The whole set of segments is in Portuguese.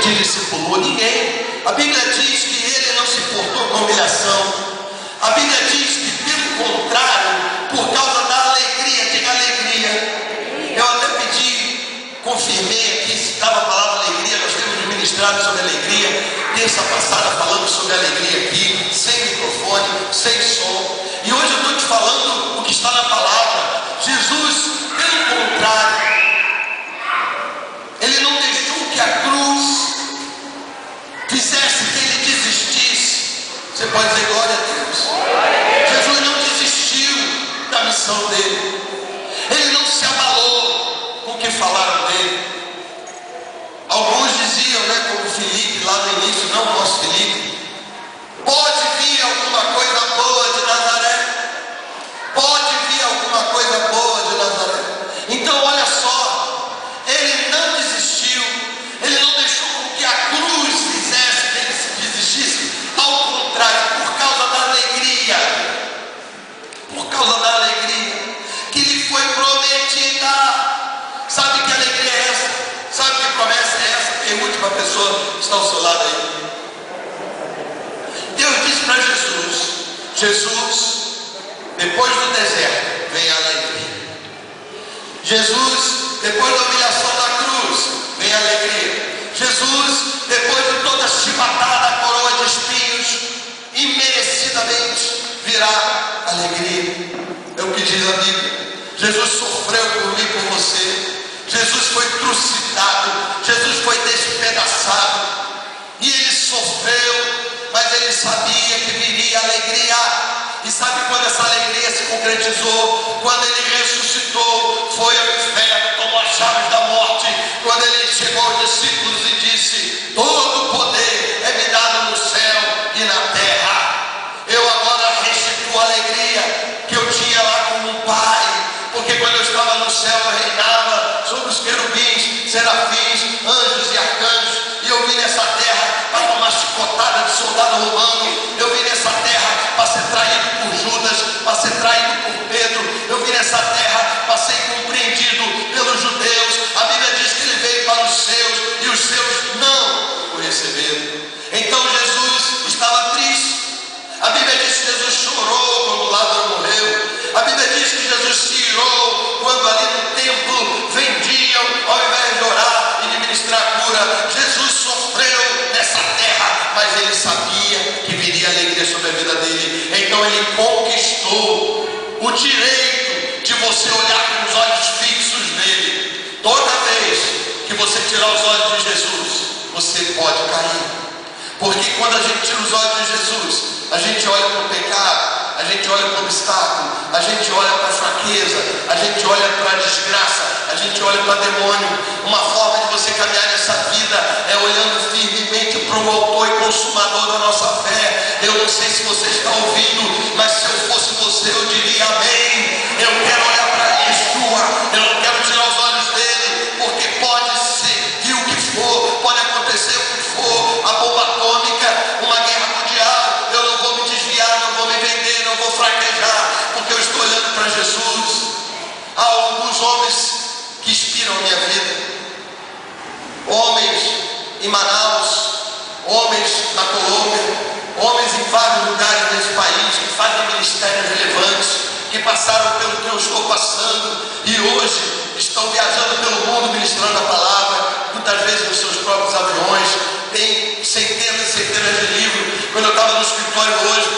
te discipulou? Ninguém. A Bíblia diz que ele não se portou com humilhação. A Bíblia diz que, pelo contrário, por causa da alegria, diga alegria. Eu até pedi, confirmei aqui se estava a palavra alegria. Nós temos ministrado sobre alegria. Terça passada falando sobre alegria aqui, sem microfone, sem som. E hoje eu estou te falando o que está na palavra. Jesus, pelo contrário, ele não deixou que a cruz fizesse que ele desistisse. Você pode dizer glória a Deus. Jesus não desistiu da missão dele. Ele não se abalou com o que falaram dele. Alguns diziam, né, como Filipe lá no início, não nosso Filipe, pode vir alguma coisa boa de Nazaré. Pode vir alguma coisa boa de Nazaré. Então olha só, ele não desistiu. Ele não deixou com que a cruz fizesse que ele desistisse. Ao contrário, por causa da alegria, que lhe foi prometida. Sabe que alegria é essa? Sabe que promessa é essa? Pergunte para a pessoa que está ao seu lado aí. Deus disse para Jesus: Jesus, depois do deserto vem a alegria. Jesus, depois da humilhação da cruz, vem a alegria. Jesus, depois de toda a chibatada, coroa de espinhos, imerecidamente virá alegria. É o que diz a Bíblia. Jesus sofreu por mim e por você. Jesus foi crucificado. Jesus foi despedaçado. E ele sofreu, mas ele sabia que viria alegria. E sabe quando essa alegria se concretizou? Quando ele ressuscitou, foi ao inferno, tomou as chaves da morte. Quando ele chegou aos discípulos e disse: todo o poder é me dado no céu e na terra. Eu agora restituo a alegria que eu tinha lá com o Pai. Porque quando eu estava no céu, eu reinava sobre os querubins, serafins, anjos e arcanjos. E eu vim nessa terra para tomar chicotada de soldado romano. Eu vim nessa terra para ser traído por Judas, para ser traído por Pedro. Eu vim nessa terra para ser incompreendido pelos judeus. A Bíblia diz que ele veio para os seus e os seus não o receberam. Então Jesus estava triste. A Bíblia diz que Jesus chorou quando Lázaro morreu. A Bíblia diz que Jesus se irou quando ali no templo vendiam, ao invés de orar e de ministrar a cura. Jesus sofreu nessa terra, mas ele sabia que viria alegria sobre a vida dele. Então ele conquistou o direito de você olhar com os olhos fixos nele. Toda vez que você tirar os olhos de Jesus, você pode cair. Porque quando a gente tira os olhos de Jesus, a gente olha para o pecado, a gente olha para o obstáculo, a gente olha para a fraqueza, a gente olha para a desgraça, a gente olha para o demônio. Uma forma de você caminhar nessa vida é olhando firmemente para o autor e consumador da nossa fé. Eu não sei se você está ouvindo, mas se eu fosse você, eu diria amém. Eu quero olhar para Yeshua, eu não quero tirar os olhos dele, porque pode ser que o que for, pode acontecer o que for, a bomba atômica, uma guerra mundial, eu não vou me desviar, não vou me vender, não vou fraquejar, porque eu estou olhando para Jesus. Há alguns homens que inspiram a minha vida, homens em Manaus, homens na Colômbia, homens em vários lugares desse país que fazem ministérios relevantes, que passaram pelo que eu estou passando e hoje estão viajando pelo mundo ministrando a palavra, muitas vezes nos seus próprios aviões. Tem centenas e centenas de livros. Quando eu estava no escritório hoje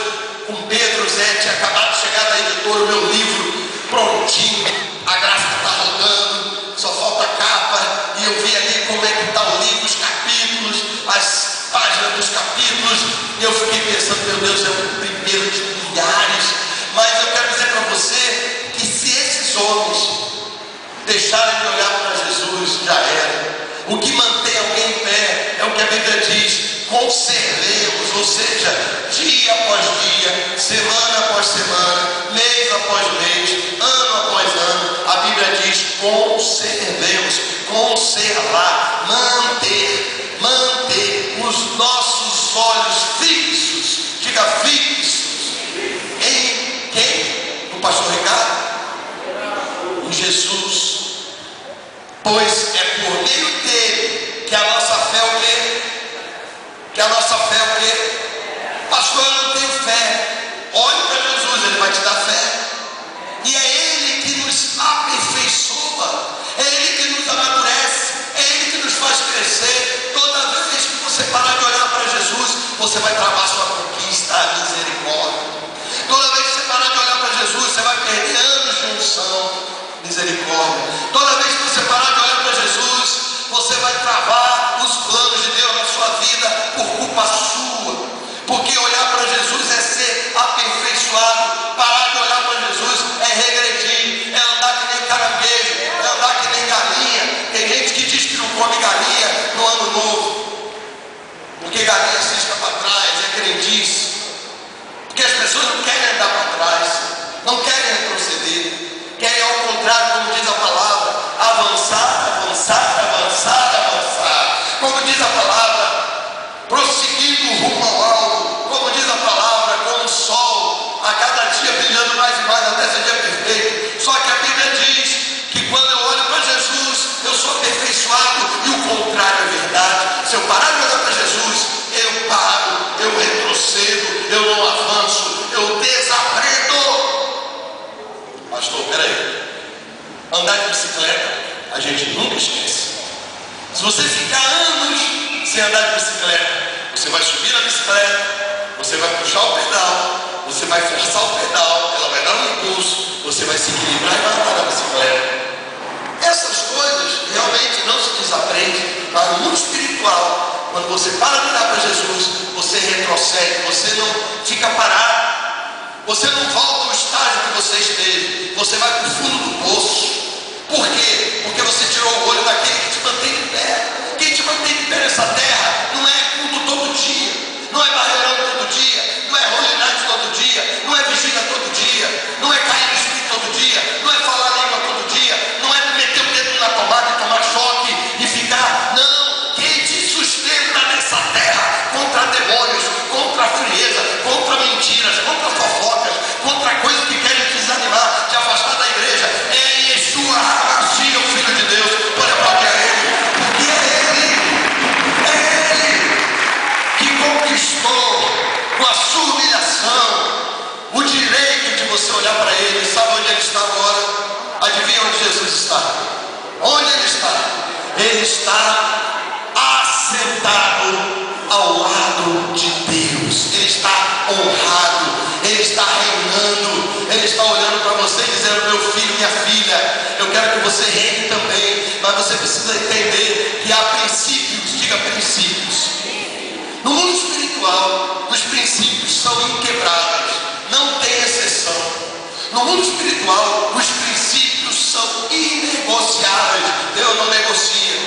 com Pedro Zé, tinha acabado de chegar da editora, o meu livro prontinho, a gráfica está rodando, só falta a capa, e eu vi ali como é que está o livro, os capítulos, as páginas dos capítulos, e eu fiquei pensando, meu Deus, é o primeiro de milhares. Mas eu quero dizer para você que se esses homens deixarem de olhar para Jesus, já era. O que mantém alguém em pé é o que a Bíblia diz: conservemos, ou seja, dia após dia, semana após semana, mês após mês, ano após ano. A Bíblia diz: conservemos, conservar, manter os nossos olhos fixos. Diga fixos. Em quem? No pastor Ricardo? Em Jesus. Pois é por meio dele que a nossa fé o quê? você vai travar sua conquista, a misericórdia. Toda vez que você parar de olhar para Jesus, você vai perder anos de unção, misericórdia. Toda vez que você parar de olhar para Jesus, você vai travar os planos de Deus na sua vida por culpa sua. Porque olhar para Jesus é ser aperfeiçoado. Parar de olhar para Jesus é regredir, é andar que nem caranguejo, é andar que nem galinha. Tem gente que diz que não come galinha no ano novo, porque galinha cisca para trás, é crendice. Porque as pessoas não querem andar para trás, não querem retroceder, querem ao contrário, como diz a palavra, avançar, avançar, avançar, avançar. Como diz a palavra, prosseguindo rumo ao alto. Como diz a palavra, como o sol, a cada dia brilhando mais e mais até ser dia perfeito. Só que a Bíblia diz que quando eu olho para Jesus, eu sou aperfeiçoado, e o contrário é verdade. Se eu parar de olhar para Jesus, eu paro, eu retrocedo, eu não avanço, eu desaprendo. Pastor, peraí, andar de bicicleta a gente nunca esquece. Se você ficar anos sem andar de bicicleta, você vai subir na bicicleta, você vai puxar o pedal, você vai forçar o pedal, ela vai dar um impulso, você vai se equilibrar e vai andar na bicicleta. Essas coisas realmente não se desaprende, mas no mundo espiritual, quando você para de olhar para Jesus, você retrocede, você não fica parado, você não volta ao estágio que você esteve, você vai para o fundo do poço. Por quê? Porque você tirou o olho daquele que te mantém de pé. Quem te mantém de pé nessa terra não é culto todo dia, não é barreirão todo dia, não é holy night todo dia, não é vigília todo dia, não é cair no espírito todo dia, não é falar língua todo dia, não é meter o dedo na tomada e tomar choque e ficar. Não, quem te sustenta nessa terra contra demônios, contra a frieza, contra mentiras, contra fofocas, contra coisas que querem te desanimar, te afastar da igreja, é Yeshua HaMashiach, o Filho de Deus. Olha para que é Ele, porque é Ele que conquistou com a sua humilhação o direito de você olhar para Ele. Sabe onde Ele está agora? Adivinha onde Jesus está? Onde Ele está? Ele está assentado ao lado de Deus. Ele está honrado, Ele está reinando, Ele está olhando para você e dizendo: meu filho, minha filha, eu quero que você reine também. Mas você precisa entender que há princípios. Diga princípios. No mundo espiritual, os princípios são inquebráveis, não tem exceção. No mundo espiritual, os princípios são inegociáveis. Deus não negocia.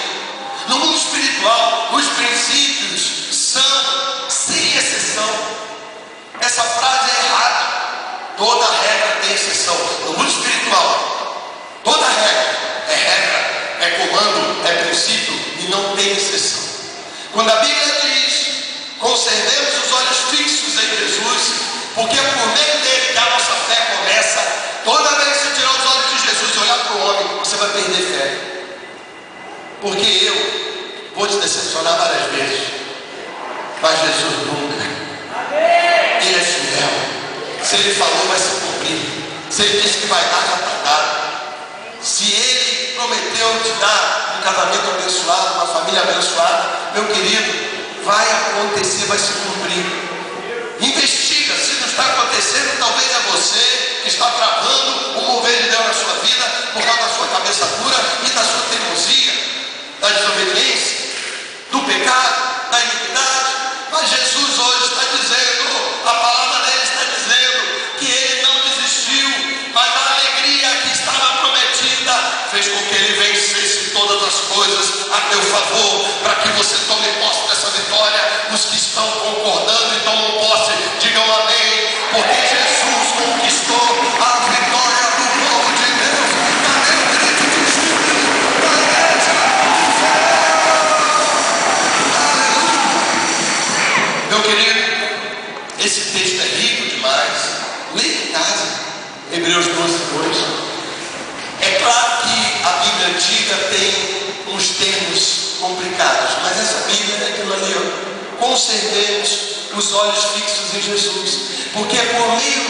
No mundo espiritual, os princípios são sem exceção. Essa frase é errada. Toda regra tem exceção. No mundo espiritual, toda regra, é comando, é princípio e não tem exceção. Quando a Bíblia diz: conservemos os olhos fixos em Jesus, porque é por meio dele que a nossa fé começa. Toda vez que você tirar os olhos de Jesus e olhar para o homem, você vai perder fé. Porque eu vou te decepcionar várias vezes, mas Jesus nunca. Ele é fiel. Se Ele falou, vai se cumprir. Se Ele disse que vai dar, já está dado. Se Ele prometeu te dar um casamento abençoado, uma família abençoada, meu querido, vai acontecer, vai se cumprir. Investiga, se não está acontecendo, talvez é você que está travando o mover de Deus na sua vida por causa da sua cabeça dura e da sua teimosia, da desobediência, do pecado, da iniquidade. Mas Jesus hoje está dizendo, a palavra dele está dizendo que Ele não desistiu, mas a alegria que estava prometida fez com que Ele vencesse todas as coisas a teu favor, para que você tome posse dessa vitória. Os que estão concordando e tomam posse, digam amém, porque Jesus conquistou a vitória do povo de Deus. Cadê o grito de júbilo da igreja? Aleluia! Meu querido, esse texto é rico demais. Leia em casa, Hebreus 12:2. É claro que a Bíblia antiga tem uns termos complicados, mas essa Bíblia é aquilo ali, ó. Conservemos os olhos fixos em Jesus, porque é por meio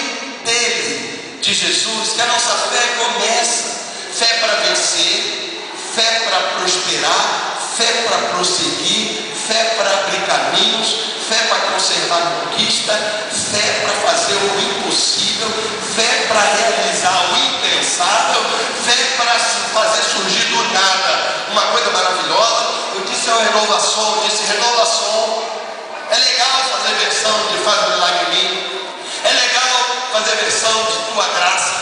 dele, de Jesus, que a nossa fé começa. Fé para vencer, fé para prosperar, fé para prosseguir, fé para abrir caminhos, fé para conservar realizar a conquista, fé para fazer o impossível, fé para realizar o impensável, fé para fazer surgir do nada uma coisa maravilhosa. Eu disse ao Renovação, eu disse: Renovação, é legal fazer versão de Faz um Milagre em Mim, é legal fazer versão de Tua Graça,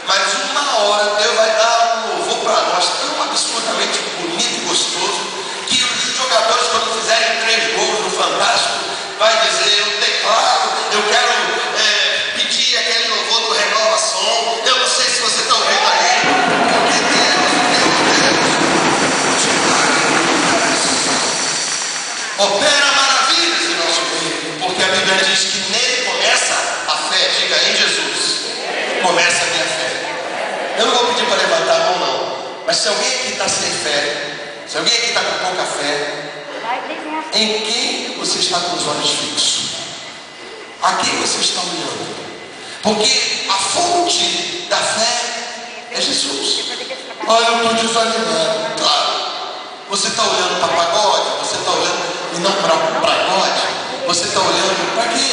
mas uma hora Deus vai dar um louvor para nós tão absurdamente bonito e gostoso, que os jogadores, quando fizerem 3 gols no Fantástico, vai dizer: eu declaro, eu quero pedir aquele louvor do Renovação. Eu não sei se você está ouvindo aí, porque Deus opera maravilhas em nosso meio, porque a Bíblia diz que nele começa a fé. Diga: em Jesus começa a minha fé. Eu não vou pedir para levantar a mão, não, mas se alguém aqui está sem fé, se alguém aqui está com pouca fé, em quem você está com os olhos fixos? A quem você está olhando? Porque a fonte da fé é Jesus. Olha, eu estou desanimado. Claro, você está olhando para pagode, você está olhando e não para pagode, você está olhando para quê?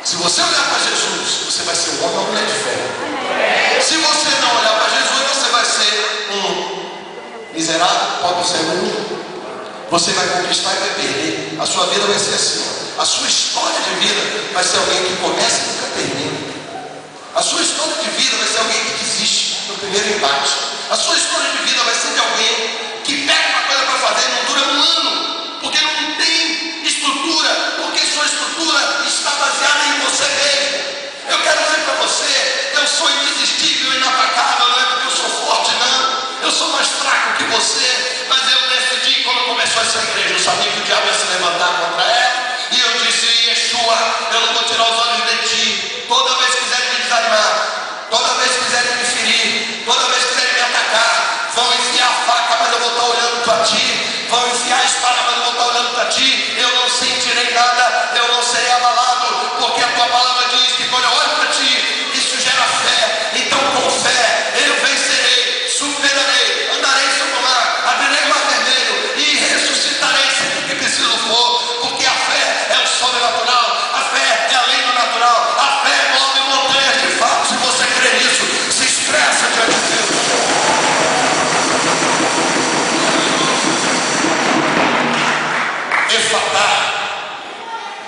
Se você olhar para Jesus, você vai ser um homem ou uma mulher de fé. Se você não olhar para Jesus, você vai ser um miserável, pobre sem mundo. Você vai conquistar e vai perder. A sua vida vai ser assim. A sua história de vida vai ser alguém que começa e nunca termina. A sua história de vida vai ser alguém que desiste no primeiro embate. A sua história de vida vai ser de alguém que pega uma coisa para fazer e não dura um ano, porque não tem estrutura, porque sua estrutura está baseada em você mesmo. Eu quero dizer para você: eu sou irresistível, inatacável, não é porque eu sou forte, não. Eu sou mais fraco que você, mas eu decidi, quando começou essa igreja, eu sabia que o diabo ia se levantar contra ela, e eu disse: Yeshua, eu não vou tirar os olhos de ti. Toda vez que quiserem me desanimar, toda vez que quiserem me ferir, toda vez que quiserem me atacar, vão enfiar a faca, mas eu vou estar olhando para ti, vão enfiar a espada, mas eu vou estar olhando para ti. Eu não sentirei nada, eu não serei abalado, porque a tua palavra diz que quando eu olho para ti, isso gera fé. Então, com fé, eu vencerei, superarei, andarei sobre o mar, abrirei o mar vermelho e ressuscitarei sempre que preciso for, porque a fé é o sobrenatural, a fé é além do natural, a fé move montanhas de fato. Se você crê nisso, se expressa diante de Deus. Efatá,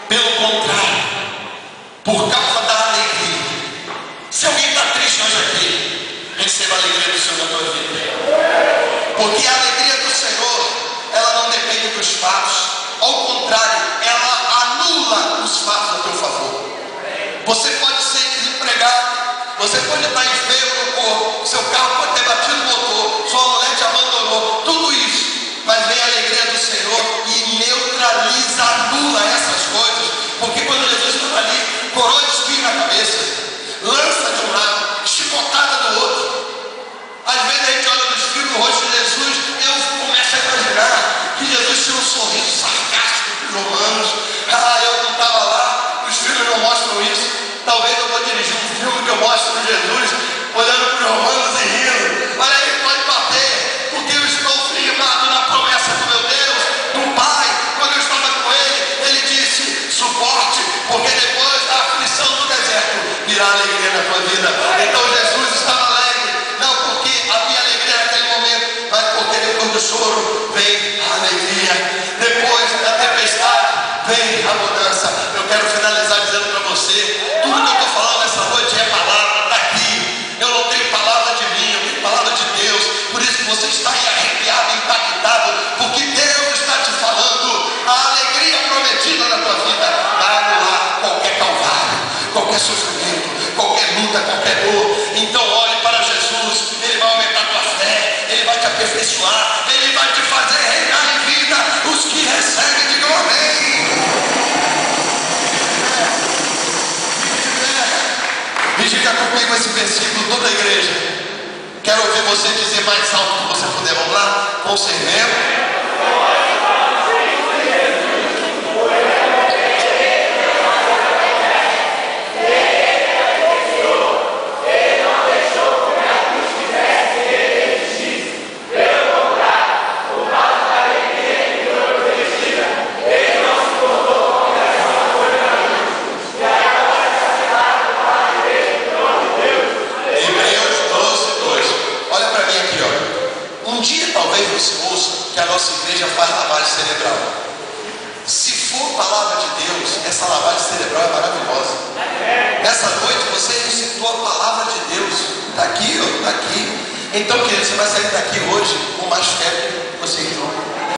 pelo contrário, por causa da alegria. Se alguém está triste hoje aqui, receba a alegria do Senhor na tua vida, porque a alegria do Senhor, ela não depende dos fatos, ao contrário, ela anula os fatos a teu favor. Você pode ser desempregado, você pode estar enfermo no corpo, seu carro pode ter batido no motor, sua mulher te abandonou, tudo isso, mas vem a alegria do Senhor e neutraliza, anula essas coisas, porque quando Jesus estava ali, coroa de espinho na cabeça, lança de um lado, chicotada do outro. Às vezes a gente olha no espelho no rosto de Jesus, eu começo a imaginar que Jesus tinha um sorriso sarcástico para os romanos. Eu não estava lá, os filmes não mostram isso. Talvez eu vou dirigir um filme que eu mostro Jesus olhando para os romanos e rindo. Olha aí, pode bater, porque eu estou firmado na promessa do meu Deus, do Pai. Quando eu estava com Ele disse: suporte, porque depois da aflição do deserto virá alegria na tua vida. Então Jesus estava alegre, não porque havia alegria naquele momento, mas porque depois do choro vem a alegria, depois da tempestade vem a bonança. Eu quero finalizar dizendo para você: tudo que eu estou falando nessa noite é palavra, está aqui. Eu não tenho palavra de mim, eu tenho palavra de Deus. Por isso que você está aí arrepiado, impactado, porque Deus está te falando. A alegria prometida na tua vida vai anular qualquer calvário, qualquer sofrimento, qualquer luta, qualquer dor. Então olhe para Jesus, Ele vai aumentar a tua fé, Ele vai te aperfeiçoar, Ele vai te fazer reinar em vida. Os que recebem, digam amém. E diga comigo esse versículo, toda a igreja. Quero ouvir você dizer mais alto que você puder. Vamos lá? Com certeza. igreja faz lavagem cerebral. Se for palavra de Deus, essa lavagem cerebral é maravilhosa. Nessa noite você recitou a palavra de Deus. Está aqui, ó, está aqui. Então, querido, você vai sair daqui hoje com mais fé do que você